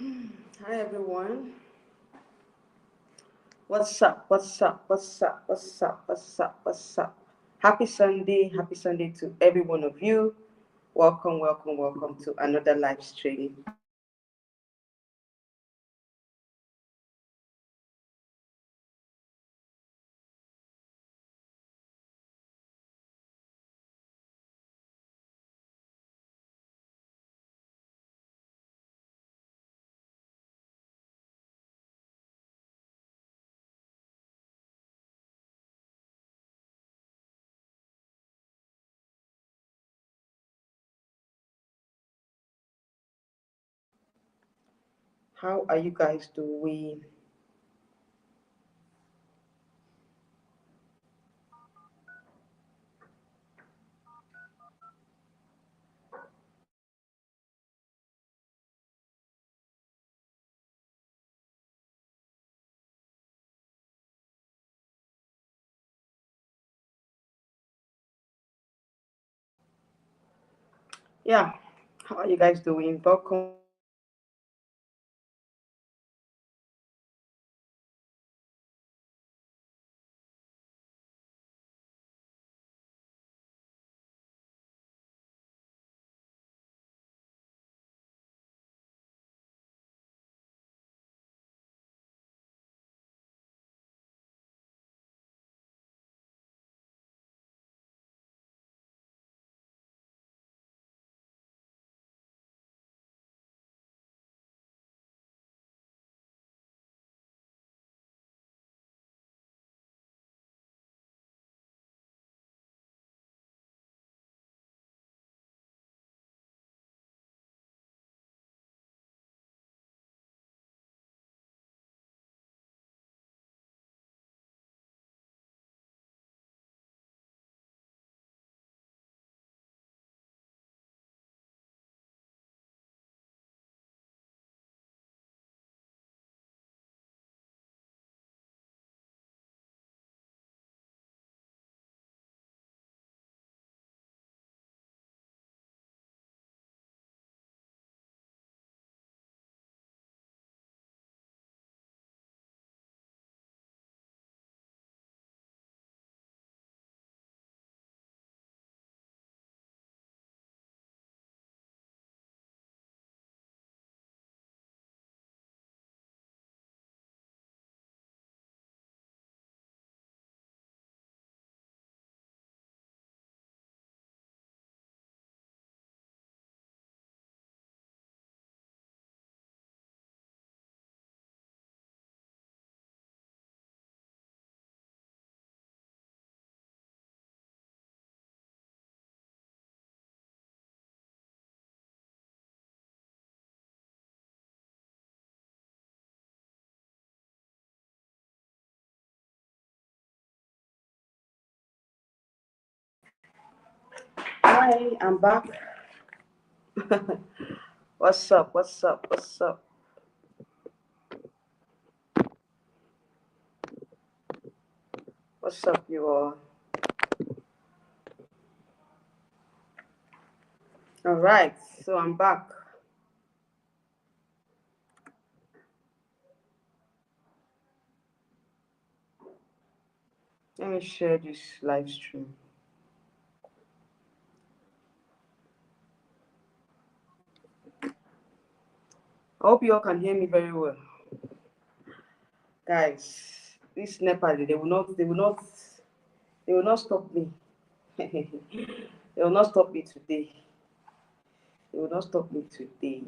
Hi everyone. What's up? What's up? What's up? What's up? What's up? What's up? Happy Sunday. Happy Sunday to every one of you. Welcome, welcome, welcome to another live stream. How are you guys doing? Yeah, how are you guys doing? Welcome. Hi, I'm back. What's up? What's up? What's up? What's up, you all? All right, so I'm back. Let me share this live stream. I hope you all can hear me very well. Guys, this Nepal, they will not stop me. They will not stop me today. They will not stop me today.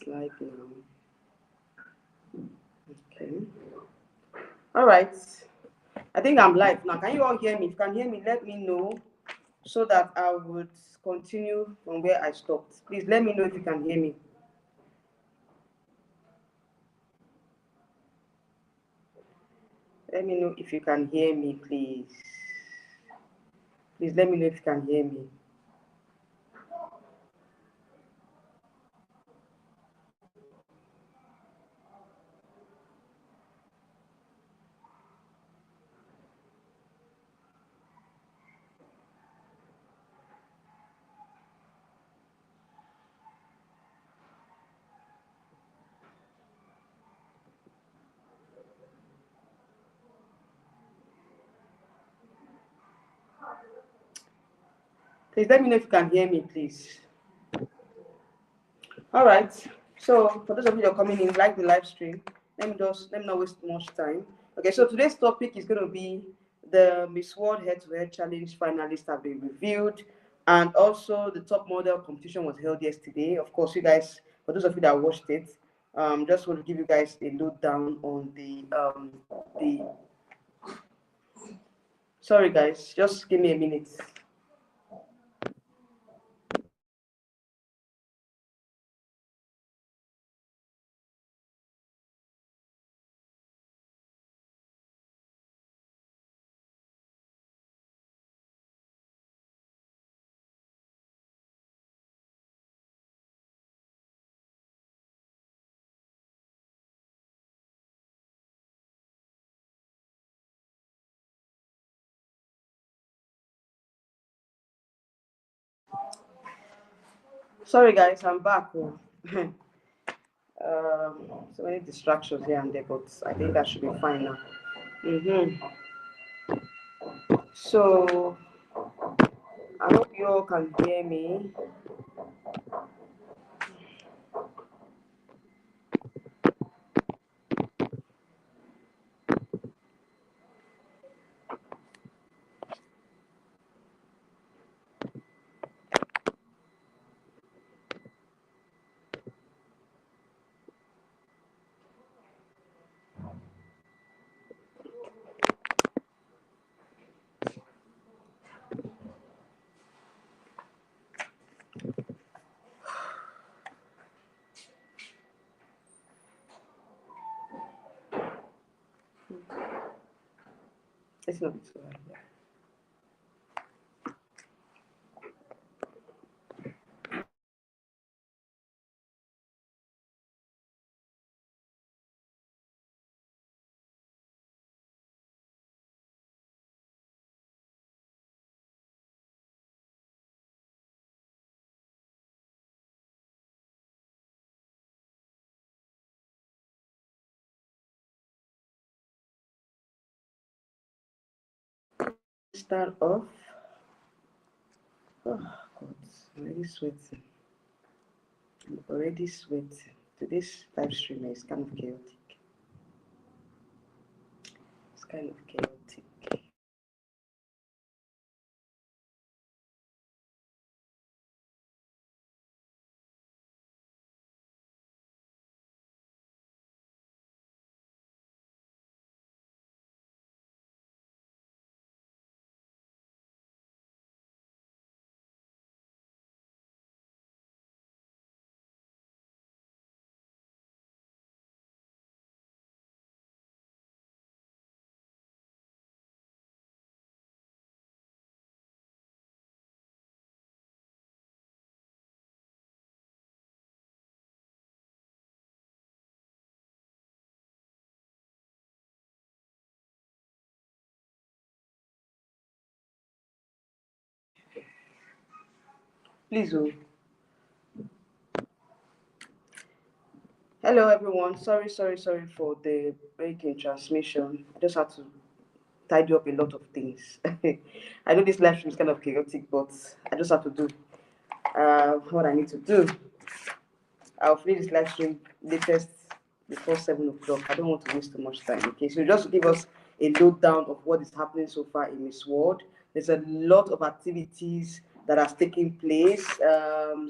Live now. Okay. All right. I think I'm live now. Can you all hear me? If you can hear me, let me know so that I would continue from where I stopped. Please let me know if you can hear me. Let me know if you can hear me, please. Please let me know if you can hear me. Please let me know if you can hear me, please. All right. So for those of you that are coming in, like the live stream, let me not waste much time. Okay, so today's topic is going to be the Miss World Head-to-Head Challenge finalists have been revealed, and also the top model competition was held yesterday. Of course, you guys, for those of you that watched it, just want to give you guys a lowdown on the. Sorry, guys, just give me a minute. Sorry, guys, I'm back. So many distractions here and there, but I think that should be fine now. So I hope you all can hear me. It's not so bad. Start off. Oh God, I'm already sweating. I'm already sweating. Today's live stream is kind of chaotic. It's kind of chaotic. Please, oh. Hello, everyone. Sorry for the break in transmission. I just had to tidy up a lot of things. I know this live stream is kind of chaotic, but I just have to do what I need to do. I'll finish this live stream latest before 7 o'clock. I don't want to waste too much time. Okay, so just to give us a lowdown of what is happening so far in Miss World. There's a lot of activities that are taking place.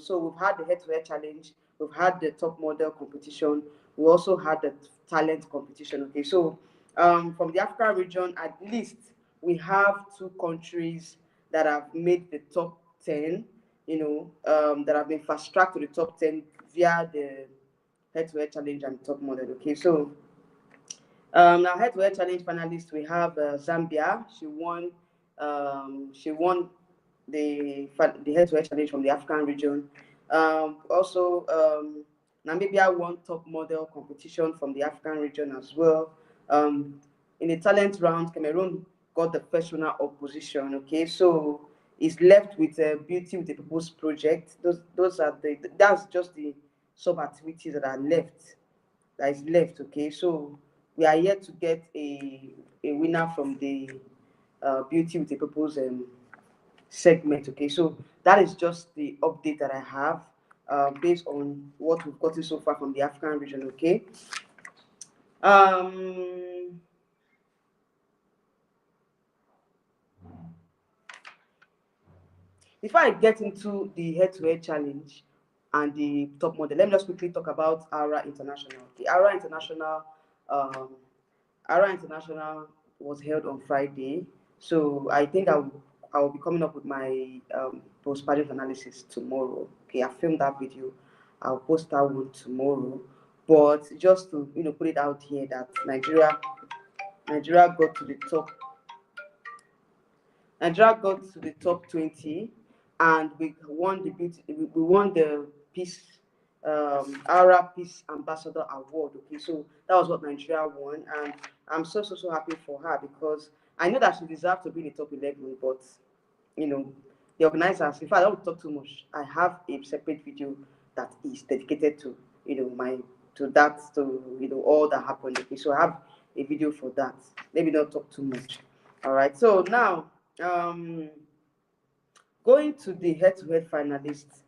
So we've had the head-to-head challenge, we've had the top model competition, we also had the talent competition. Okay, so from the African region, at least we have 2 countries that have made the top 10, that have been fast-tracked to the top 10 via the head-to-head challenge and top model. Okay, so now head-to-head challenge finalists, we have Zambia. She won. She won the head-to-head challenge from the African region. Also, Namibia won top model competition from the African region as well. In the talent round, Cameroon got the first runner of position. Okay, so it's left with Beauty with a Purpose project. Those are that's just the sub activities that are left. That is left. Okay, so we are yet to get a winner from the Beauty with a Purpose segment. Okay, so that is just the update that I have based on what we've gotten so far from the African region. Okay. Um, Before I get into the head-to-head challenge and the top model, let me just quickly talk about Aura International. The um, Aura International was held on Friday, so I think I will be coming up with my post-pageant analysis tomorrow. Okay, I filmed that video. I'll post that one tomorrow. But just to put it out here that Nigeria got to the top Nigeria got to the top 20, and we won the peace Ara Peace Ambassador Award. Okay, so that was what Nigeria won, and I'm so happy for her because I know that she deserves to be in the top 11, but you know the organizers. In fact, I don't talk too much. I have a separate video that is dedicated to my all that happened. Okay, so I have a video for that. Let me not talk too much. All right. So now, um, going to the head-to-head finalists,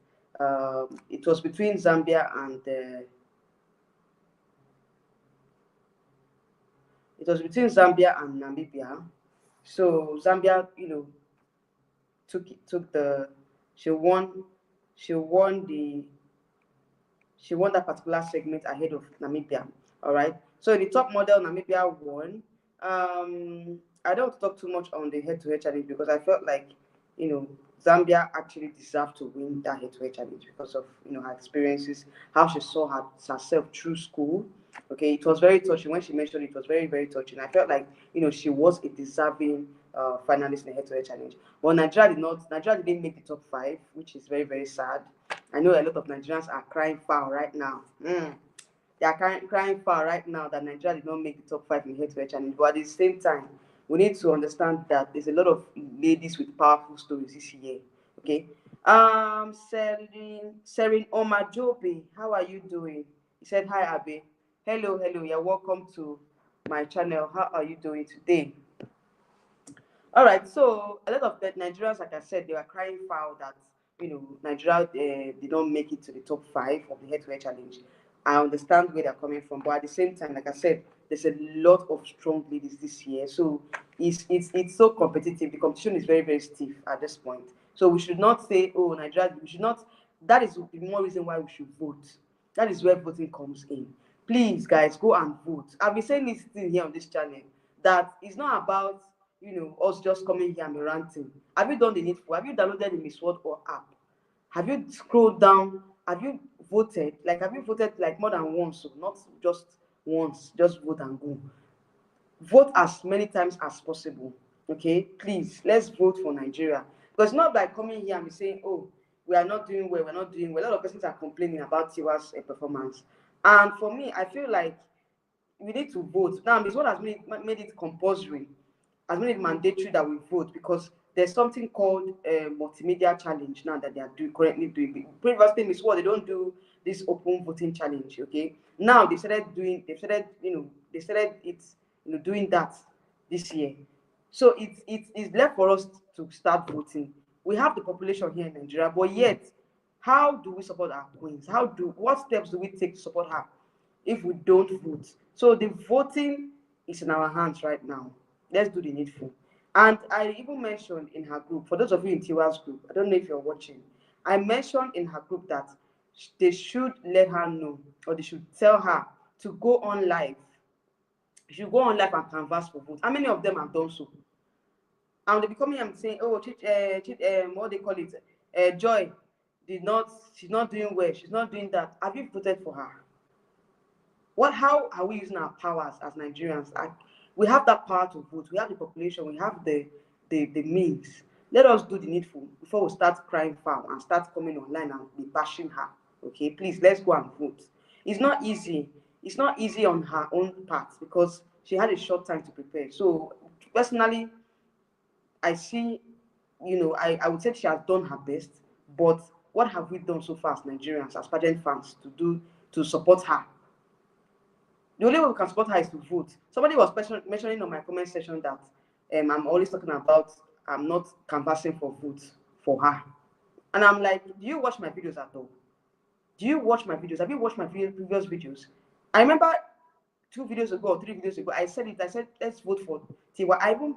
it was between Zambia and Namibia. So Zambia, took the she won she won the she won that particular segment ahead of Namibia. All right. So in the top model, Namibia won. I don't talk too much on the head-to-head challenge because I felt like, Zambia actually deserved to win that head-to-head challenge because of her experiences, how she saw herself through school. Okay, it was very touching when she mentioned it. It was very very touching. I felt like she was a deserving finalist in the head-to-head challenge. But Nigeria did not. Nigeria didn't make the top 5, which is very very sad. I know a lot of Nigerians are crying foul right now. They are crying foul right now that Nigeria did not make the top 5 in head-to-head challenge. But at the same time, we need to understand that there's a lot of ladies with powerful stories this year. Okay. Serin Omajobi, how are you doing? He said, "Hi, Abe. Hello, hello. You're welcome to my channel. How are you doing today?" All right, so a lot of the Nigerians, like I said, they were crying foul that Nigeria did not make it to the top 5 of the head-to-head challenge. I understand where they're coming from, but at the same time, like I said, there's a lot of strong ladies this year, so it's so competitive. The competition is very very stiff at this point. So we should not say, oh, Nigeria. We should not. That is the more reason why we should vote. That is where voting comes in. Please, guys, go and vote. I've been saying this thing here on this channel that it's not about us just coming here and ranting. Have you done the needful? Have you downloaded the Miss World or app? Have you scrolled down? Have you voted? Like, have you voted like more than once? So not just once. Just vote and go. Vote as many times as possible. Okay, please, let's vote for Nigeria. Because not by coming here and be saying, oh, we are not doing well, we're not doing well. A lot of persons are complaining about Tiwa's performance. And for me, I feel like we need to vote. Now, this one has made it compulsory, has made it mandatory that we vote because there's something called a multimedia challenge now that they are currently doing. Previously, Miss World, they don't do this open voting challenge. Okay, now they started doing that this year. So it's left for us to start voting. We have the population here in Nigeria, but yet, how do we support our queens? What steps do we take to support her if we don't vote? So the voting is in our hands right now. Let's do the needful. And I even mentioned in her group, for those of you in Tiwa's group, I don't know if you're watching, I mentioned in her group that they should let her know, or they should tell her to go on live. She should go on live and canvass for vote. How many of them have done so? And they be coming and saying, oh, what they call it, Joy she's not doing well, she's not doing that. Have you voted for her? How are we using our powers as Nigerians? We have that power to vote. We have the population. We have the means. Let us do the needful before we start crying foul and start coming online and be bashing her. Okay, please, let's go and vote. It's not easy. It's not easy on her own part because she had a short time to prepare. So personally, I see, I would say she has done her best. But what have we done so far as Nigerians, as pageant fans, to support her? The only way we can support her is to vote. Somebody was mentioning on my comment section that I'm always talking about I'm not canvassing for votes for her. And I'm like, do you watch my videos at all? Do you watch my videos? Have you watched my previous videos? I remember 2 videos ago or 3 videos ago, I said it. I said, let's vote for Tiwa. I even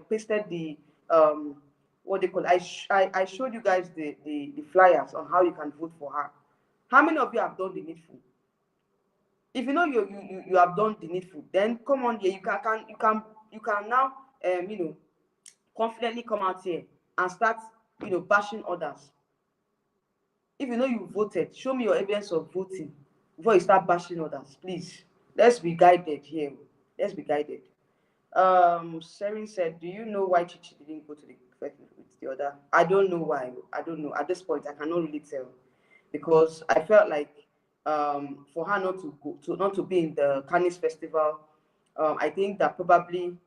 pasted the what they call. I showed you guys the flyers on how you can vote for her. How many of you have done the needful? If you know you have done the needful, then come on here. You can now confidently come out here and start bashing others. If you know you voted, show me your evidence of voting before you start bashing others, please. Let's be guided here. Let's be guided. Sherin said, do you know why Chichi didn't go to the with the other? I don't know why. I don't know. At this point, I cannot really tell. Because I felt like for her not to be in the Cannes festival, I think that probably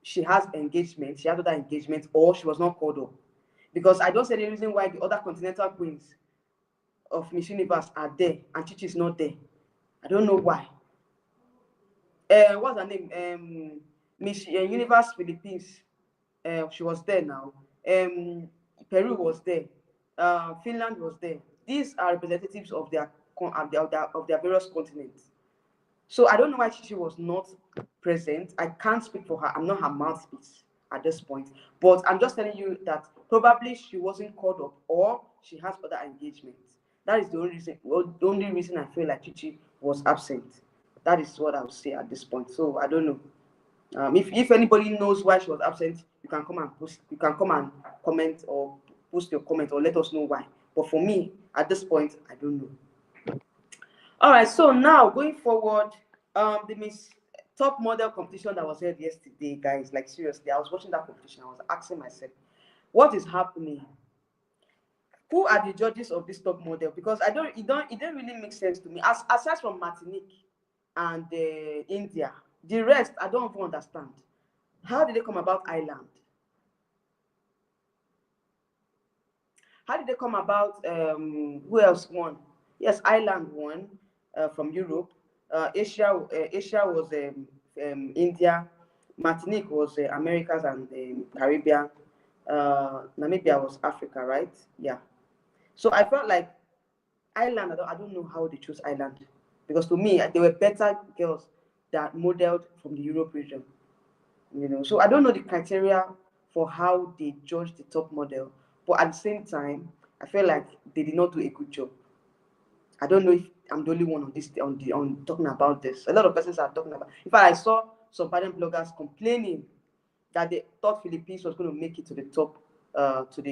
she has engagement, she has other engagement, or she was not called up. Because I don't see the reason why the other continental queens of Miss Universe are there and Chichi is not there. I don't know why. What's her name? Miss Universe Philippines. She was there now. Peru was there. Finland was there. These are representatives of their various continents. So I don't know why she was not present. I can't speak for her. I'm not her mouthpiece at this point. But I'm just telling you that probably she wasn't called up or she has other engagements. That is the only reason. Well, the only reason I feel like Chichi was absent. That is what I would say at this point. So I don't know. If anybody knows why she was absent, you can come and post. You can come and comment or post your comment or let us know why. But for me, at this point, I don't know. All right. So now going forward, the Miss Top Model competition that was held yesterday, guys. Like seriously, I was watching that competition. I was asking myself, what is happening? Who are the judges of this top model? Because it didn't really make sense to me. Aside from Martinique and India, the rest I don't even understand. How did they come about Ireland? How did they come about? Who else won? Yes, Ireland won from Europe. Asia was India. Martinique was Americas and Caribbean. Namibia was Africa, right? Yeah. So I felt like Ireland. I don't know how they chose Ireland because to me they were better girls that modeled from the Europe region. So I don't know the criteria for how they judge the top model, but at the same time I feel like they did not do a good job. I don't know if I'm the only one on this on talking about this. A lot of persons are talking about. In fact, I saw some pageant bloggers complaining that they thought Philippines was going to make it to the top, to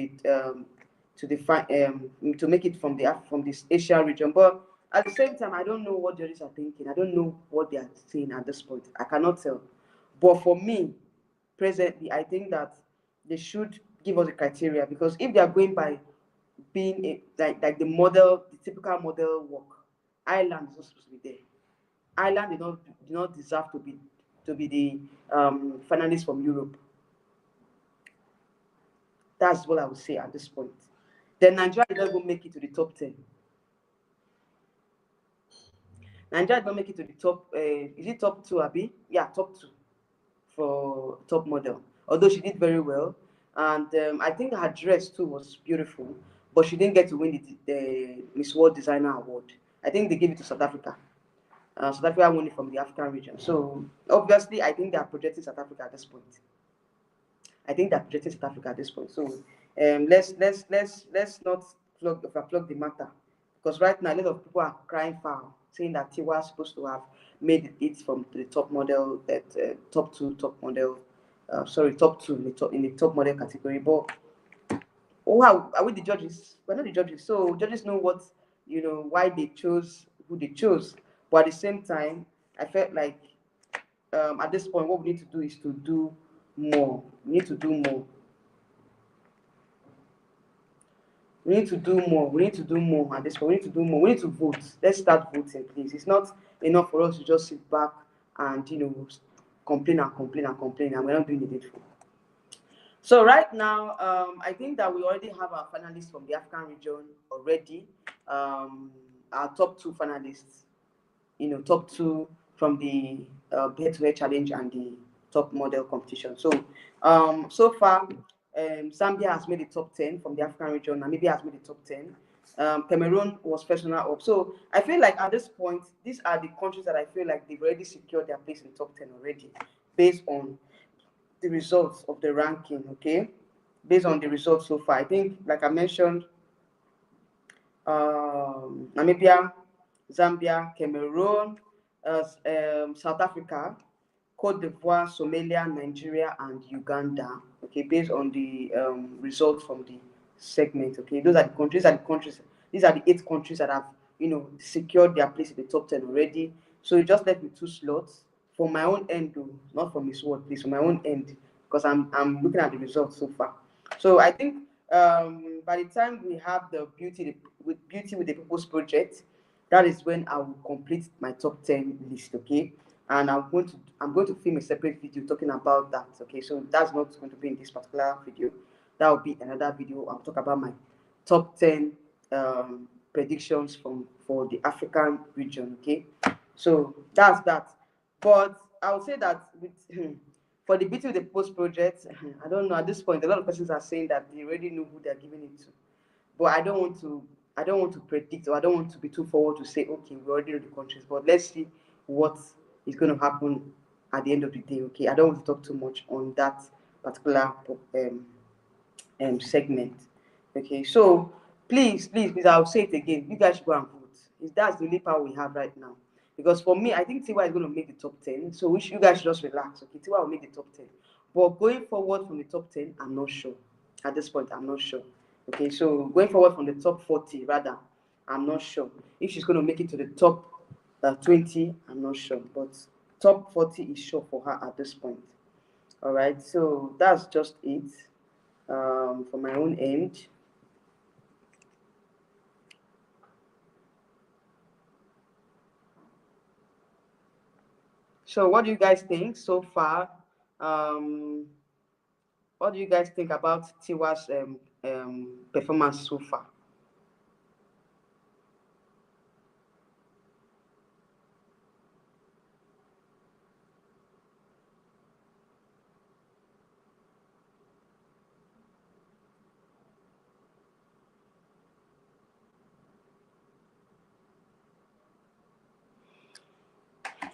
make it from this Asia region. But at the same time, I don't know what judges are thinking. I don't know what they are saying at this point. I cannot tell. But for me, presently, I think that they should give us a criteria because if they are going by being like the model, the typical model work, Ireland is not supposed to be there. Ireland do not deserve to be the finalists from Europe. That's what I would say at this point. Then Nigeria did not even make it to the top 10. Nigeria did not make it to the top. Is it top 2, Abby? Yeah, top 2 for top model. Although she did very well, and I think her dress too was beautiful, but she didn't get to win the Miss World Designer Award. I think they gave it to South Africa. South Africa won it from the African region. So obviously, I think they are projecting South Africa at this point. I think they're projecting South Africa at this point. So let's not overplug the matter, because right now a lot of people are crying foul, saying that Tiwa is supposed to have made it from the top model, that top 2 top model, top 2 in the top model category. But are we the judges? We're not the judges. So judges know why they chose who they chose. But at the same time, I felt like at this point, what we need to do is to do more. We need to do more. We need to do more. We need to do more at this point. We need to do more. We need to vote. Let's start voting, please. It's not enough for us to just sit back and complain and complain and complain, and we're not doing the needful. So right now, I think that we already have our finalists from the African region already. Our top 2 finalists, top 2 from the head-to-head challenge and the top model competition. So so far, Zambia has made the top 10 from the African region. Namibia has made the top 10. Cameroon was first runner up. So I feel like at this point, these are the countries that I feel like they've already secured their place in top 10 already, based on the results of the ranking. Okay, based on the results so far, I think, like I mentioned, Namibia, Zambia, Cameroon, South Africa, Cote d'Ivoire, Somalia, Nigeria, and Uganda. Okay, based on the results from the segment. Okay, those are the countries. These are the 8 countries that have, secured their place in the top 10 already. So it just left me 2 slots for my own end, though, not from Miss World, please, for my own end, because I'm looking at the results so far. So I think by the time we have the beauty with the purpose project, that is when I will complete my top 10 list. Okay, and I'm going to film a separate video talking about that. Okay, so that's not going to be in this particular video. That will be another video. I'll talk about my top 10 predictions for the African region. Okay, so that's that. But I would say that with for the beauty of the post project, I don't know at this point. A lot of persons are saying that they already know who they're giving it to, but I don't want to predict, or I don't want to be too forward to say, okay, we already know the countries, but let's see what is going to happen at the end of the day. Okay, I don't want to talk too much on that particular segment. Okay, so please, I'll say it again. You guys should go and vote. That's the only power we have right now. Because for me, I think Tiwa is going to make the top 10. So you guys should just relax. Okay, Tiwa will make the top 10. But going forward from the top 10, I'm not sure. At this point, I'm not sure. Okay, so going forward from the top 40, rather, I'm not sure. If she's going to make it to the top 20, I'm not sure. But top 40 is sure for her at this point. All right, so that's just it for my own end. So what do you guys think so far? What do you guys think about Tiwa's performance so far?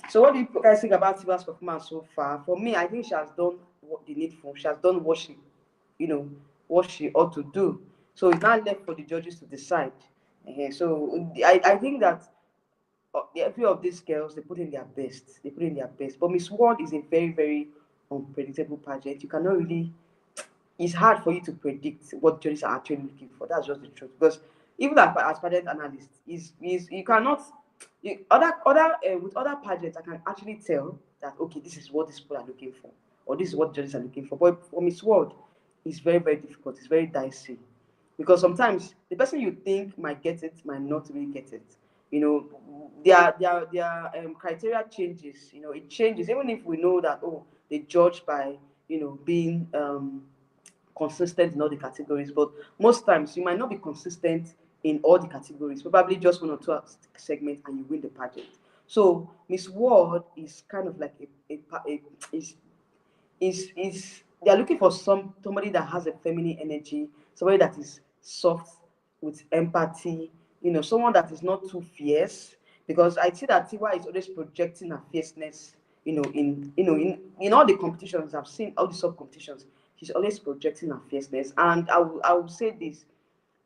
So what do you guys think about Tiwa's performance so far? For me, I think she has done what the needful. She has done you know, what she ought to do. So it's not left for the judges to decide. So I think that every of these girls, they put in their best. They put in their best. But Miss World is a very, very unpredictable pageant. You cannot really. It's hard for you to predict what judges are actually looking for. That's just the truth. Because even as pageant analysts, is you cannot. With other pageants, I can actually tell that, okay, this is what these people are looking for, or this is what judges are looking for. But for Miss World, it's very, very difficult. It's very dicey, because sometimes the person you think might get it might not really get it. Their criteria changes. It changes, even if we know that, oh, they judge by being consistent in all the categories. But most times you might not be consistent in all the categories, probably just one or two segments, and you win the pageant. So Miss World is kind of like is they are looking for somebody that has a feminine energy, somebody that is soft with empathy, someone that is not too fierce. Because I see that Tiwa is always projecting her fierceness, in all the competitions I've seen, all the sub competitions, she's always projecting her fierceness. And I will say this: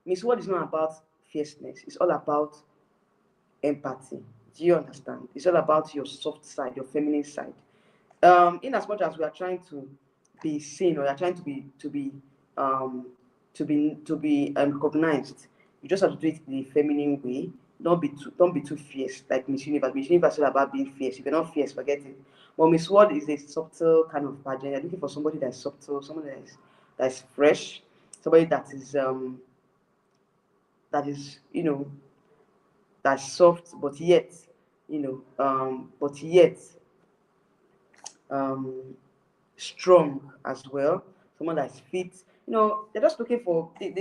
Miss World is not about fierceness; it's all about empathy. Do you understand? It's all about your soft side, your feminine side. In as much as we are trying to be seen, or you're trying um to be recognized, you just have to do it the feminine way. Don't be too fierce, like Miss Universe. Miss Universe is all about being fierce. If you're not fierce, forget it. But Miss World is a subtle kind of pageant. You're looking for somebody that's subtle, somebody that is fresh, somebody that is that's soft, but yet um strong as well. Someone that's fit. They're just looking for when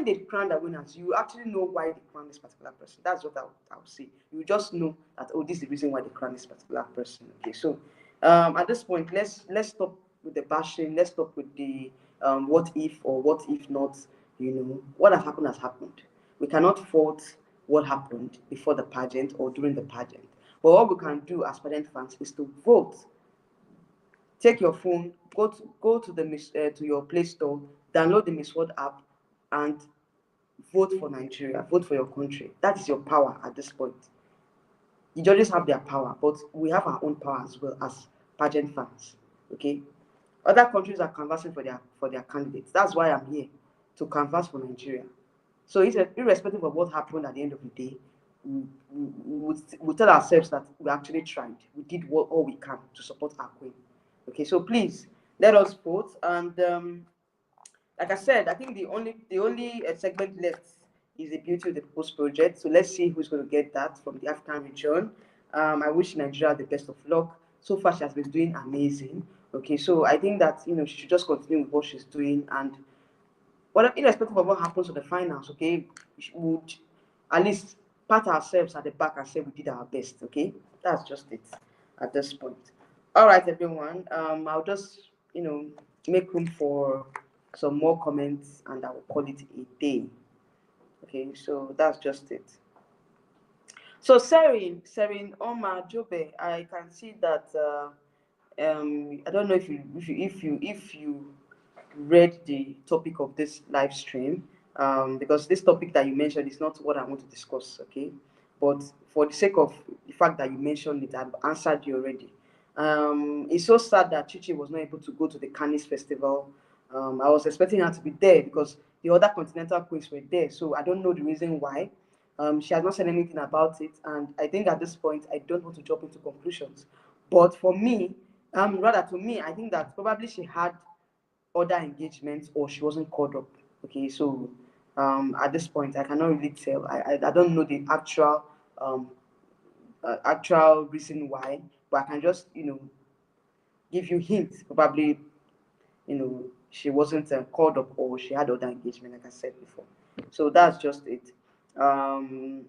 they crown the winners, you actually know why they crown this particular person. That's what I would say. You just know that, oh, this is the reason why they crown this particular person. Okay, so At this point, let's stop with the bashing. Let's stop with the what if or what if not. You know, what has happened has happened. We cannot fault what happened before the pageant or during the pageant. But what we can do as pageant fans is to vote. Take your phone, go to the to your Play Store, download the Miss World app, and vote for Nigeria. Vote for your country. That is your power at this point. The judges have their power, but we have our own power as well as pageant fans. Okay, other countries are canvassing for their candidates. That's why I'm here to canvass for Nigeria. So irrespective of what happened at the end of the day, we tell ourselves that we actually tried. We did all we can to support our queen. Okay, so please let us vote. And like I said, I think the only segment left is the Beauty of the Post project. So let's see who's going to get that from the African region. I wish Nigeria the best of luck. So far, she has been doing amazing. Okay, so I think that she should just continue with what she's doing, and irrespective of what happens to the finals, okay, we would at least pat ourselves at the back and say we did our best. Okay, that's just it at this point. All right, everyone. I'll just make room for some more comments, and I will call it a day. Okay, so that's just it. So Serin Omar Jobe, I can see that. I don't know if you read the topic of this live stream, because this topic that you mentioned is not what I want to discuss. Okay, but for the sake of the fact that you mentioned it, I've answered you already. It's so sad that Chichi was not able to go to the Cannes festival. I was expecting her to be there because the other continental queens were there, so I don't know the reason why. She has not said anything about it, and I think at this point I don't want to jump into conclusions. But for me, rather to me, I think that probably she had other engagements or she wasn't called up. Okay, so at this point, I cannot really tell. I don't know the actual reason why, but I can just give you hints. Probably she wasn't called up or she had other engagement, like I said before. So that's just it. Um,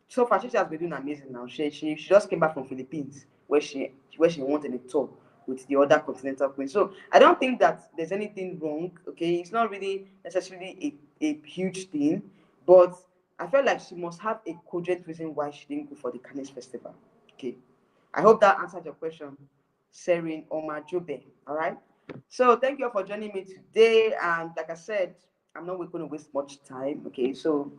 so far, she has been doing amazing now. She just came back from Philippines where she wanted a tour with the other continental queens. So I don't think that there's anything wrong. Okay, it's not really necessarily a huge thing, but I felt like she must have a cogent reason why she didn't go for the Cannes festival. Okay, I hope that answered your question, Serin Omar Jobe. All right. So thank you all for joining me today. And like I said, I'm not going to waste much time. Okay, so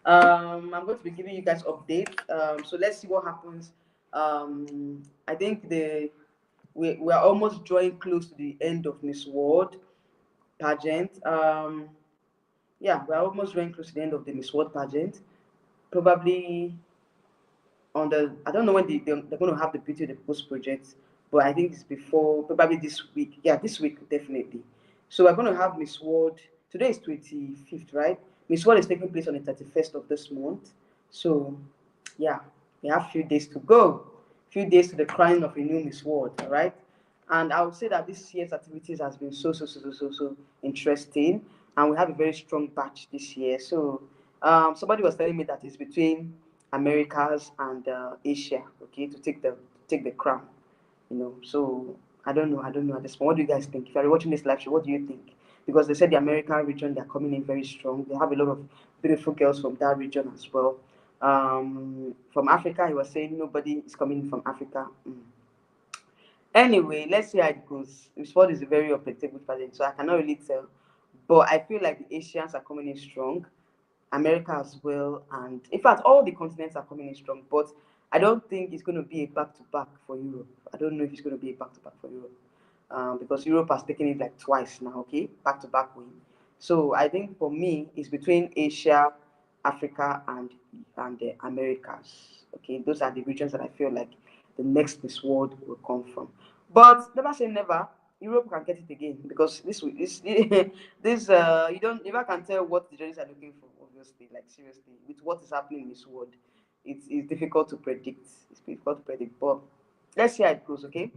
I'm going to be giving you guys updates. So let's see what happens. I think we are almost drawing close to the end of Miss World pageant. Yeah, we're almost drawing close to the end of the Miss World pageant. Probably I don't know when they're going to have the Beauty of the Post project, but I think it's before, probably this week. Yeah, this week definitely. So we're going to have Miss World. Today is 25th, right? Miss World is taking place on the 31st of this month. So yeah, we have a few days to go. Few days to the crowning of a new Miss World, all right? And I would say that this year's activities has been so interesting, and we have a very strong batch this year. So somebody was telling me that it's between Americas and Asia, okay, to take the crown, So I don't know at this point. What do you guys think? If you're watching this live show, what do you think? Because they said the American region, they're coming in very strong. They have a lot of beautiful girls from that region as well. From Africa, he was saying nobody is coming from Africa. Anyway, let's see how it goes. Sport is a very unpredictable pageant, so I cannot really tell. But I feel like the Asians are coming in strong, America as well, and in fact, all the continents are coming in strong. But I don't think it's going to be a back-to-back for Europe. I don't know if it's going to be a back-to-back for Europe, because Europe has taken it like twice now. Okay, back-to-back win. So I think for me, it's between Asia, Africa, and the Americas. Okay, those are the regions that I feel like the next Miss World will come from. But never say never. Europe can get it again because this this you don't never can tell what the judges are looking for. Obviously, like seriously, with what is happening in this world, it's difficult to predict. It's difficult to predict, but let's see how it goes. Okay.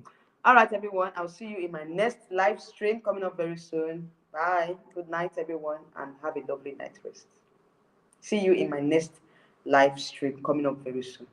All right, everyone. I'll see you in my next live stream coming up very soon. Bye. Good night, everyone, and have a lovely night rest. See you in my next live stream coming up very soon.